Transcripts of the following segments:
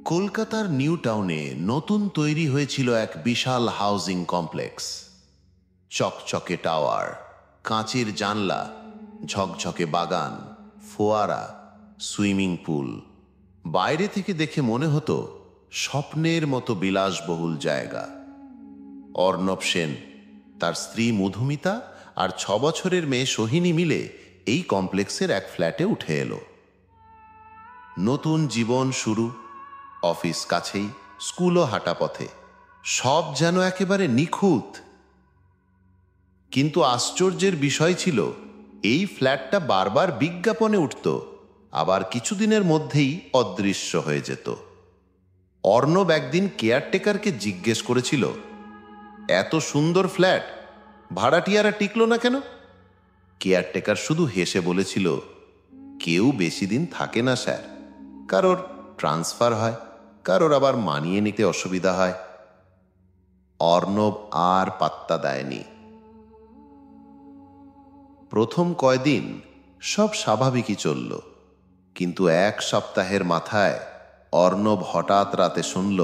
কলকাতার নিউ টাউনে নতুন তৈরি হয়েছিল এক বিশাল হাউজিং কমপ্লেক্স। চকচকে টাওয়ার, কাঁচের জানলা, ঝকঝকে বাগান, ফোয়ারা, সুইমিং পুল। বাইরে থেকে দেখে মনে হতো স্বপ্নের মতো বিলাসবহুল জায়গা। অর্ণব সেন, তার স্ত্রী মধুমিতা আর 6 বছরের মেয়ে সোহিনী মিলে এই কমপ্লেক্সের এক ফ্ল্যাটে উঠে এলো। নতুন জীবন শুরু, অফিস কাছেই, স্কুলও হাঁটা পথে, সব যেন একেবারে নিখুঁত। কিন্তু আশ্চর্যের বিষয় ছিল, এই ফ্ল্যাটটা বারবার বিজ্ঞাপনে উঠত, আবার কিছুদিনের মধ্যেই অদৃশ্য হয়ে যেত। অর্ণব একদিন কেয়ারটেকারকে জিজ্ঞেস করেছিল, এত সুন্দর ফ্ল্যাট, ভাড়াটিয়ারা টিকল না কেন? কেয়ারটেকার শুধু হেসে বলেছিল, কেউ বেশি দিন থাকে না স্যার, কারোর ট্রান্সফার হয়, কারোর আবার মানিয়ে নিতে অসুবিধা হয়। অর্ণব আর পাত্তা দেয়নি। প্রথম কয়দিন সব স্বাভাবিকই চলল, কিন্তু 1 সপ্তাহের মাথায় অর্ণব হঠাৎ রাতে শুনল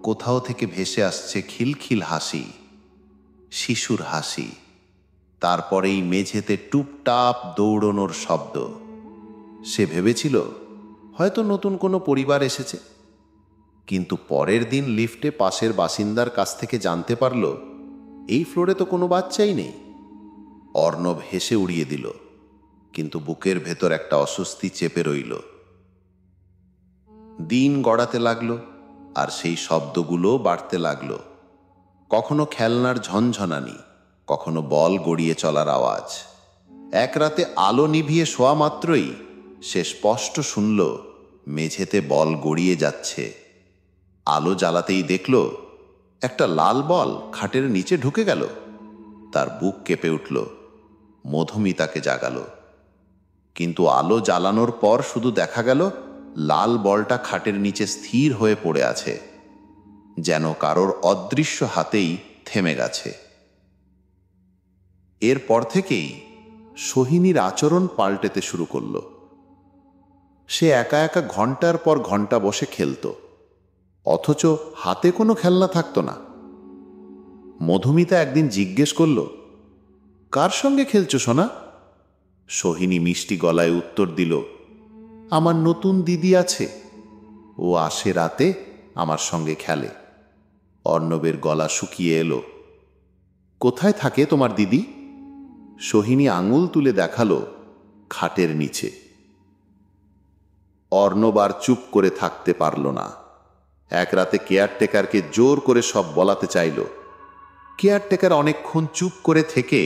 কোথাও থেকে ভেসে আসছে খিলখিল হাসি, শিশুর হাসি। তারপরেই মেঝেতে টুপটাপ দৌড়নোর শব্দ। সে ভেবেছিল হয়তো নতুন কোনো পরিবার এসেছে, কিন্তু পরের দিন লিফটে পাশের বাসিন্দার কাছ থেকে জানতে পারল এই ফ্লোরে তো কোনো বাচ্চাই নেই। অর্ণব হেসে উড়িয়ে দিল, কিন্তু বুকের ভেতর একটা অস্বস্তি চেপে রইল। দিন গড়াতে লাগলো, আর সেই শব্দগুলো বাড়তে লাগলো। কখনো খেলনার ঝনঝনানি, কখনো বল গড়িয়ে চলার আওয়াজ। এক রাতে আলো নিভিয়ে শোয়া মাত্রই সে স্পষ্ট শুনল মেঝেতে বল গড়িয়ে যাচ্ছে। আলো জ্বালাতেই দেখল একটা লাল বল খাটের নিচে ঢুকে গেল। তার বুক কেঁপে উঠল, মধুমিতাকে জাগালো। কিন্তু আলো জ্বালানোর পর শুধু দেখা গেল লাল বলটা খাটের নিচে স্থির হয়ে পড়ে আছে, যেন কারোর অদৃশ্য হাতেই থেমে গেছে। এরপর থেকেই সোহিনীর আচরণ পাল্টেতে শুরু করল। সে একা একা ঘন্টার পর ঘন্টা বসে খেলত, অথচ হাতে কোনো খেলনা থাকতো না। মধুমিতা একদিন জিজ্ঞেস করল, কার সঙ্গে খেলছো সোনা? সোহিনী মিষ্টি গলায় উত্তর দিল, আমার নতুন দিদি আছে, ও আসে রাতে আমার সঙ্গে খেলে। অর্ণবের গলা শুকিয়ে এলো। কোথায় থাকে তোমার দিদি? সোহিনী আঙুল তুলে দেখালো খাটের নিচে। অর্ণব আর চুপ করে থাকতে পারল না। এক রাতে কেয়ারটেকারকে জোর করে সব বলাতে চাইল। কেয়ারটেকার অনেকক্ষণ চুপ করে থেকে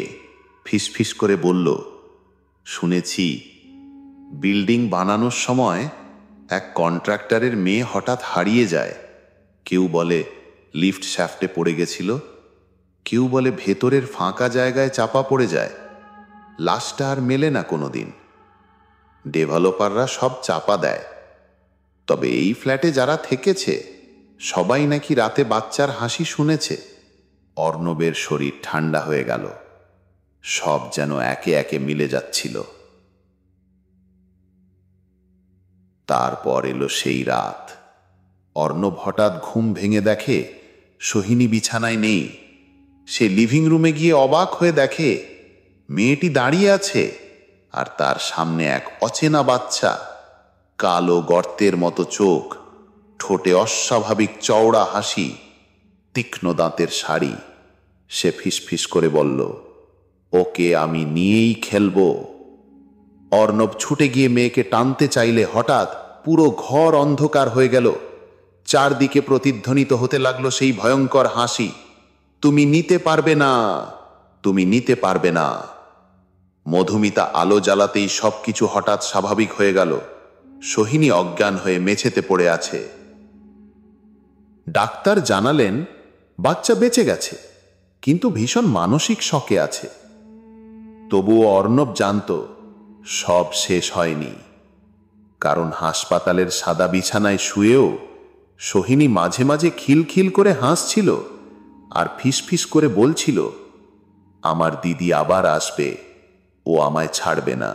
ফিসফিস করে বলল, শুনেছি বিল্ডিং বানানোর সময় এক কন্ট্রাক্টরের মেয়ে হঠাৎ হারিয়ে যায়। কেউ বলে লিফট শ্যাফটে পড়ে গেছিল, কেউ বলে ভেতরের ফাঁকা জায়গায় চাপা পড়ে যায়। লাশটা আর মেলে না কোনোদিন। ডেভেলপাররা সব চাপা দেয়। তবে এই ফ্ল্যাটে যারা থেকেছে সবাই নাকি রাতে বাচ্চার হাসি শুনেছে। অর্ণবের শরীর ঠান্ডা হয়ে গেল। সব যেন একে একে মিলে যাচ্ছিল। তারপর এলো সেই রাত। অর্ণব হঠাৎ ঘুম ভেঙে দেখে সোহিনী বিছানায় নেই। সে লিভিং রুমে গিয়ে অবাক হয়ে দেখে মেয়েটি দাঁড়িয়ে আছে, আর তার সামনে এক অচেনা বাচ্চা। কালো গর্তের মতো চোখ, ঠোঁটে অস্বাভাবিক চওড়া হাসি, তীক্ষ্ণ দাঁতের শাড়ি। সে ফিসফিস করে বলল, ওকে আমি নিয়েই খেলব। অর্ণব ছুটে গিয়ে মেয়েকে টানতে চাইলে হঠাৎ পুরো ঘর অন্ধকার হয়ে গেল। চারদিকে প্রতিধ্বনিত হতে লাগলো সেই ভয়ঙ্কর হাসি, তুমি নিতে পারবে না, তুমি নিতে পারবে না। মধুমিতা আলো জ্বালাতেই সবকিছু হঠাৎ স্বাভাবিক হয়ে গেল। সোহিনী অজ্ঞান হয়ে মেঝেতে পড়ে আছে। ডাক্তার জানালেন বাচ্চা বেঁচে গেছে, কিন্তু ভীষণ মানসিক শকে আছে। তবুও অর্ণব জানত সব শেষ হয়নি, কারণ হাসপাতালের সাদা বিছানায় শুয়েও সোহিনী মাঝে মাঝে খিলখিল করে হাসছিল আর ফিসফিস করে বলছিল, আমার দিদি আবার আসবে, ও আমায় ছাড়বে না।